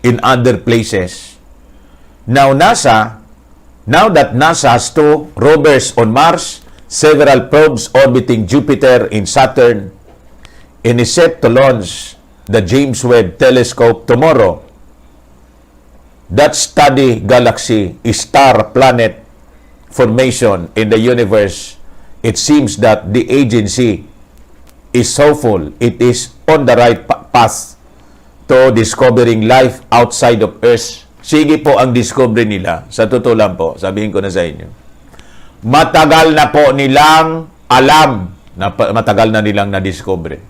in other places? Now that NASA has 2 rovers on Mars, several probes orbiting Jupiter and Saturn, and is set to launch the James Webb Telescope tomorrow that study galaxy, star, planet formation in the universe. It seems that the agency is hopeful it is on the right path to discovering life outside of Earth. Sige po ang discovery nila. Sa totoo lang po, sabihin ko na sa inyo. Matagal na po nilang alam, matagal na nilang na-discover.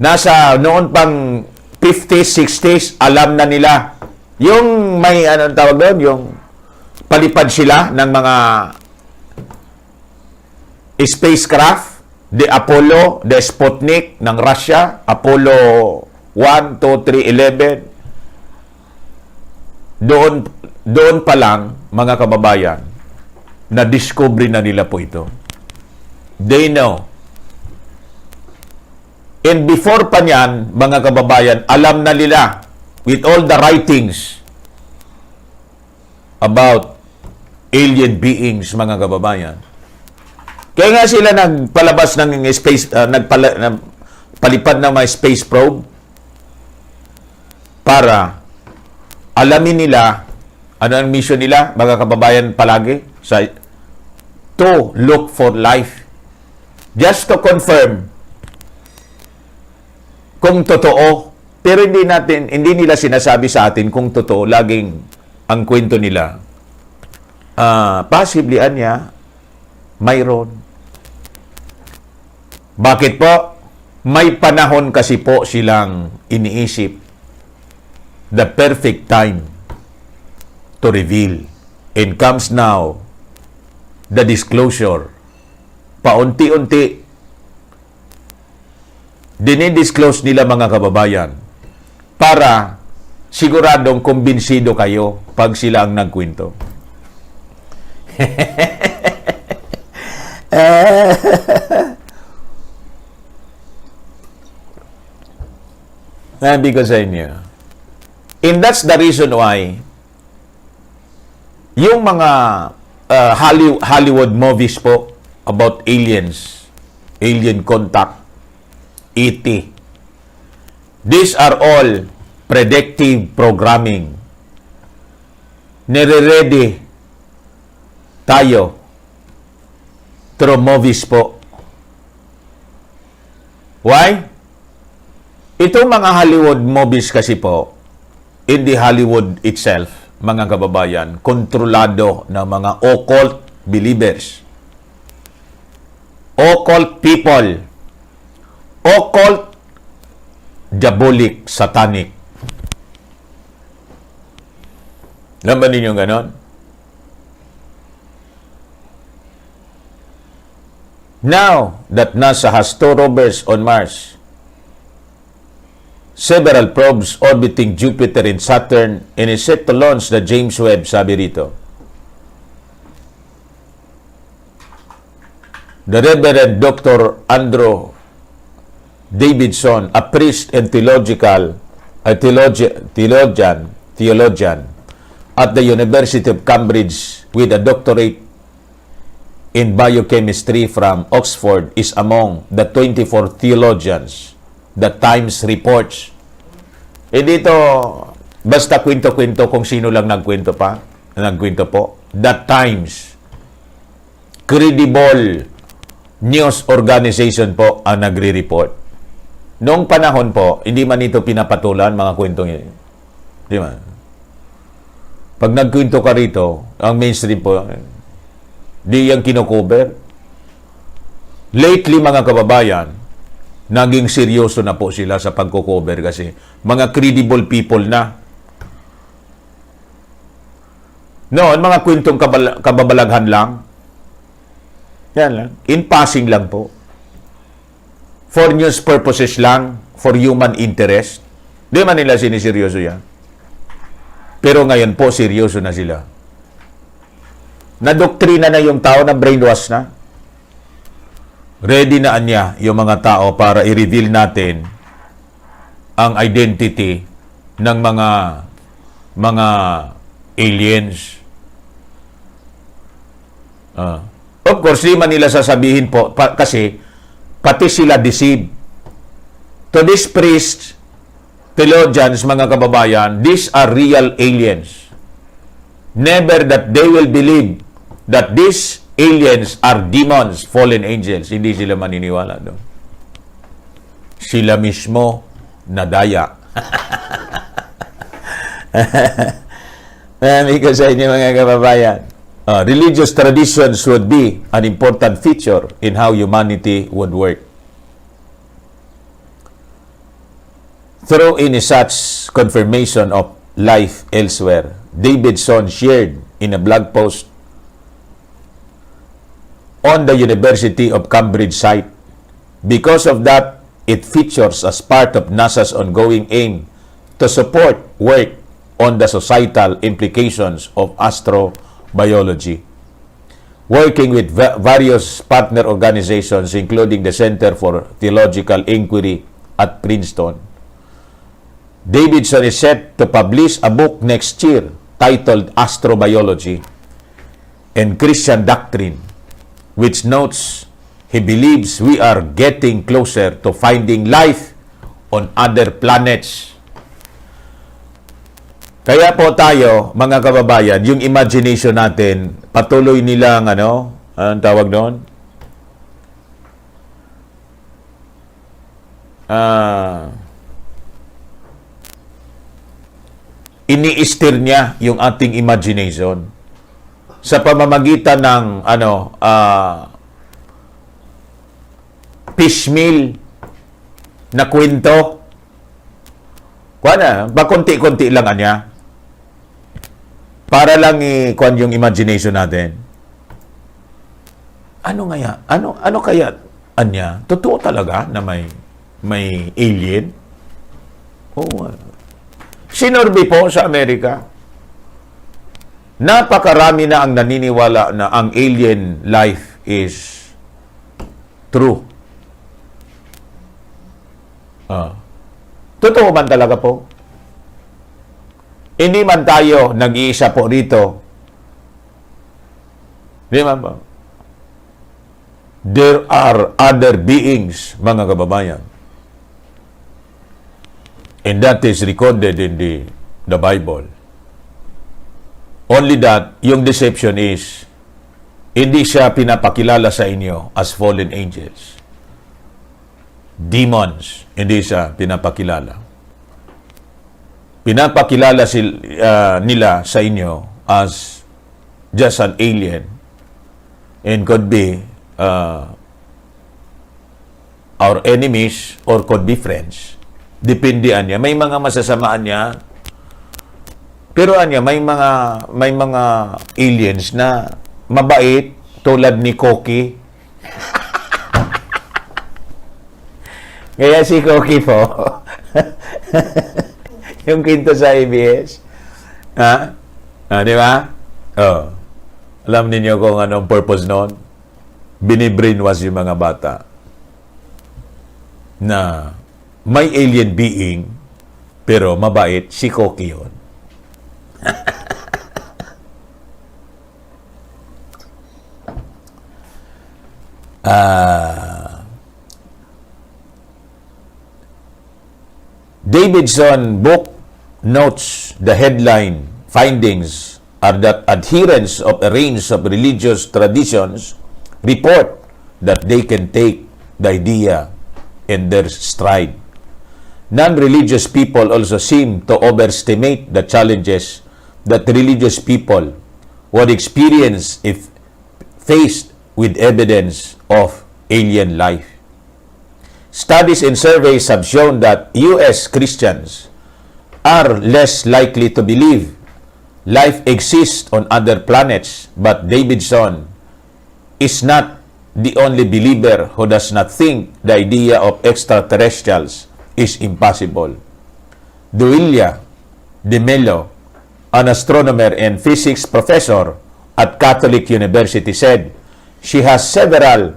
Nasa noon pang 50s, 60s, alam na nila. Yung may, anong tawag doon? Yung palipad sila ng mga spacecraft, the Apollo, the Sputnik ng Russia, Apollo 1, 2, 3, 11. Doon pa lang, mga kababayan, na-discover na nila po ito. They know. And before pa niyan, mga kababayan, alam na nila with all the writings about alien beings, mga kababayan. Kaya nga sila nagpalabas ng space, palipad ng mga space probe para alamin nila ano ang mission nila, mga kababayan, palagi to look for life. Just to confirm kung totoo. Pero hindi nila sinasabi sa atin kung totoo. Laging ang kwento nila, possibly anya, mayroon. Bakit po? May panahon kasi po silang iniisip the perfect time to reveal. And comes now the disclosure. Paunti-unti dinidisclose nila, mga kababayan, para siguradong kumbinsido kayo pag sila ang nagkwento. Sabi ko sa inyo. And that's the reason why yung mga Hollywood movies po about aliens, alien contact, ET, these are all predictive programming. Nire-ready tayo through movies po. Why? Itong mga Hollywood movies kasi po, in the Hollywood itself, mga kababayan, kontrolado ng mga occult believers, occult people, occult, diabolic, satanic. Alam ba ninyo ganon? Now that NASA has 2 rovers on Mars, several probes orbiting Jupiter and Saturn, and is set to launch the James Webb, sabi rito. The Reverend Dr. Andrew Davidson, a priest and theologian at the University of Cambridge with a doctorate in biochemistry from Oxford, is among the 24 theologians the Times reports. Dito, basta kwento-kwento kung sino lang nagkwento po. The Times, credible news organization po ang nagre-report. Noong panahon po, hindi man ito pinapatulan, mga kwentong yun. Di ba? Pag nagkwento ka rito, ang mainstream po, di yung kinocover. Lately, mga kababayan, naging seryoso na po sila sa pagko-cover kasi mga credible people na. Noon, mga kwentong kababalaghan lang. Yan lang. In passing lang po. For news purposes lang, for human interest. Di man nila siniseryoso yan. Pero ngayon po, seryoso na sila. Nadoktrina na yung tao, na brainwash na. Ready na niya yung mga tao para i-reveal natin ang identity ng mga aliens. Of course, di man nila sasabihin po, kasi pati sila deceived. To these priests, theologians, mga kababayan, these are real aliens. Never that they will believe that these aliens are demons, fallen angels. Hindi sila maniniwala doon. Sila mismo nadaya. Marami ko sa inyo, mga kababayan. Religious traditions would be an important feature in how humanity would work. Through any such confirmation of life elsewhere, Davidson shared in a blog post on the University of Cambridge site. Because of that, it features as part of NASA's ongoing aim to support work on the societal implications of astrobiology. Working with various partner organizations, including the Center for Theological Inquiry at Princeton, Davidson is set to publish a book next year titled Astrobiology and Christian Doctrine, which notes he believes we are getting closer to finding life on other planets. Kaya po tayo, mga kababayan, yung imagination natin, patuloy nilang, anong tawag doon? Ini-stir niya yung ating imagination sa pamamagitan ng fishmeal na kwento. Pakunti-kunti lang anya. Para lang i-kuan yung imagination natin. Ano kaya anya? Totoo talaga na may alien? Sinorbi po sa Amerika. Napakarami na ang naniniwala na ang alien life is true. Totoo man talaga po. Hindi man tayo nag-iisa po rito. Di ba ba? There are other beings, mga kababayan. And that is recorded in the Bible. Only that, yung deception is, hindi siya pinapakilala sa inyo as fallen angels. Demons, hindi siya pinapakilala. Pinapakilala nila sa inyo as just an alien and could be our enemies or could be friends. Dependihan niya. May mga masasamaan niya. Pero may mga aliens na mabait tulad ni Koki. Kaya si Koki po, yung kwento sa ABS, di ba? Alam niyo kung anong purpose noon? Binibrainwash yung mga bata na may alien being, pero mabait, si Koki yun. Davidson book notes the headline findings are that adherents of a range of religious traditions report that they can take the idea in their stride. Non-religious people also seem to overestimate the challenges that religious people would experience if faced with evidence of alien life. Studies and surveys have shown that U.S. Christians are less likely to believe life exists on other planets, but Davidson is not the only believer who does not think the idea of extraterrestrials is impossible. Duilia De Mello, an astronomer and physics professor at Catholic University, said she has several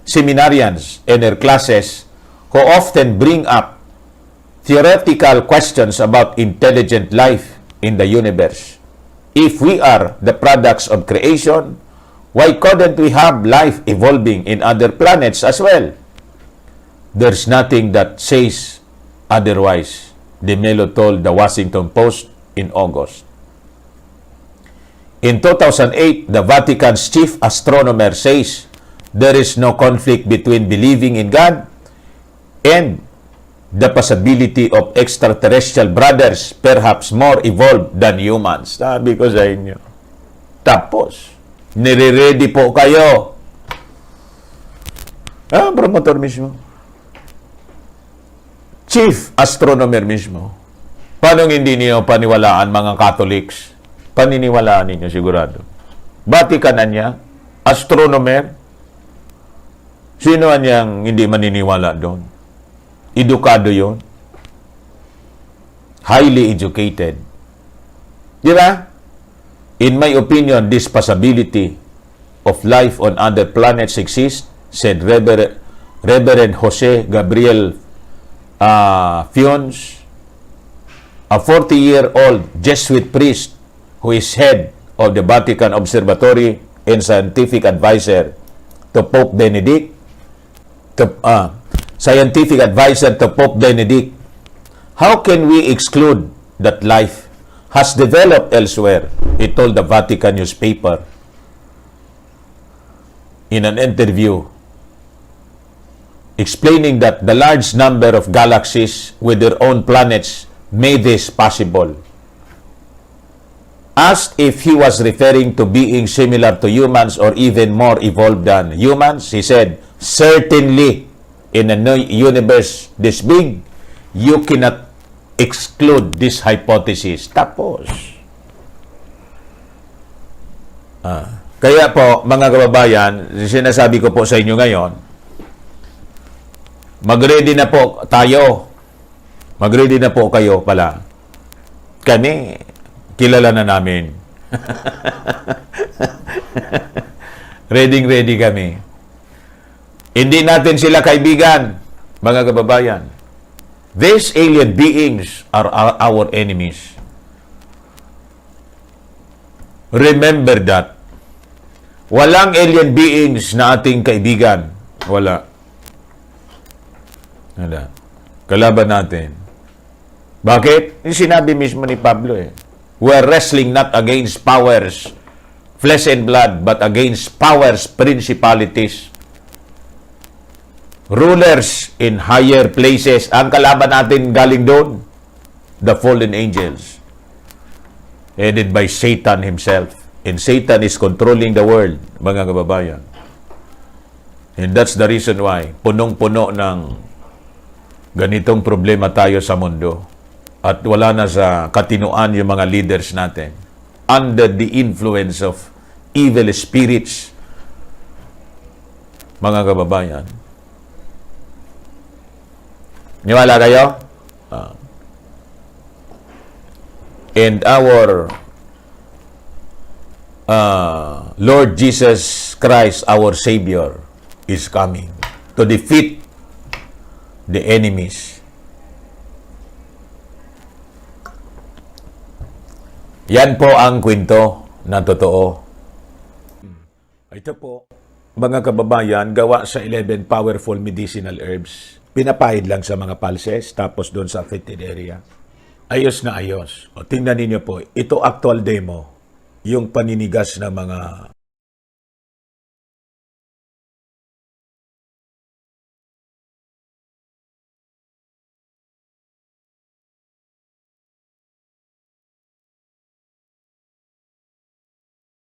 seminarians in her classes who often bring up theoretical questions about intelligent life in the universe. If we are the products of creation, Why couldn't we have life evolving in other planets as well? There's nothing that says otherwise, De Mello told the Washington Post in August. In 2008, the Vatican's chief astronomer says there is no conflict between believing in God and the possibility of extraterrestrial brothers, perhaps more evolved than humans. Sabi ko sa inyo. Tapos, nire-ready po kayo. Promotor mismo. Chief astronomer mismo. Paano hindi niyo paniwalaan mga Catholics? Paniniwalaan ninyo sigurado. Vatican niya, astronomer. Sino niyang hindi maniniwala doon? Edukado yon, highly educated. Di ba? In my opinion, this possibility of life on other planets exists, said Reverend Jose Gabriel Fiones, a 40-year-old Jesuit priest who is head of the Vatican Observatory and scientific advisor to Pope Benedict. Scientific advisor to Pope Benedict. How can we exclude that life has developed elsewhere? He told the Vatican newspaper in an interview, explaining that the large number of galaxies with their own planets made this possible. Asked if he was referring to being similar to humans or even more evolved than humans, he said, certainly, in a universe this big, you cannot exclude this hypothesis. Tapos. Kaya po, mga kababayan, sinasabi ko po sa inyo ngayon, mag-ready na po tayo. Mag-ready na po kayo pala. Kami, kilala na namin. Ready kami. Hindi natin sila kaibigan, mga kababayan. These alien beings are our enemies. Remember that. Walang alien beings na ating kaibigan. Wala. Kalaban natin. Bakit? Yung sinabi mismo ni Pablo we're wrestling not against powers, flesh and blood, but against powers, principalities, rulers in higher places. Ang kalaban natin galing doon, the fallen angels, headed by Satan himself. And Satan is controlling the world, mga kababayan. And that's the reason why punong-puno ng ganitong problema tayo sa mundo. At wala na sa katinuan yung mga leaders natin. Under the influence of evil spirits, mga kababayan. Niwala kayo? And our Lord Jesus Christ, our Savior, is coming to defeat the enemies. Yan po ang kwento na totoo. Ito po, mga kababayan, gawa sa 11 powerful medicinal herbs. Pinapahid lang sa mga pulses, tapos doon sa affected area. Ayos na ayos. O, tingnan ninyo po, ito actual demo, yung paninigas ng mga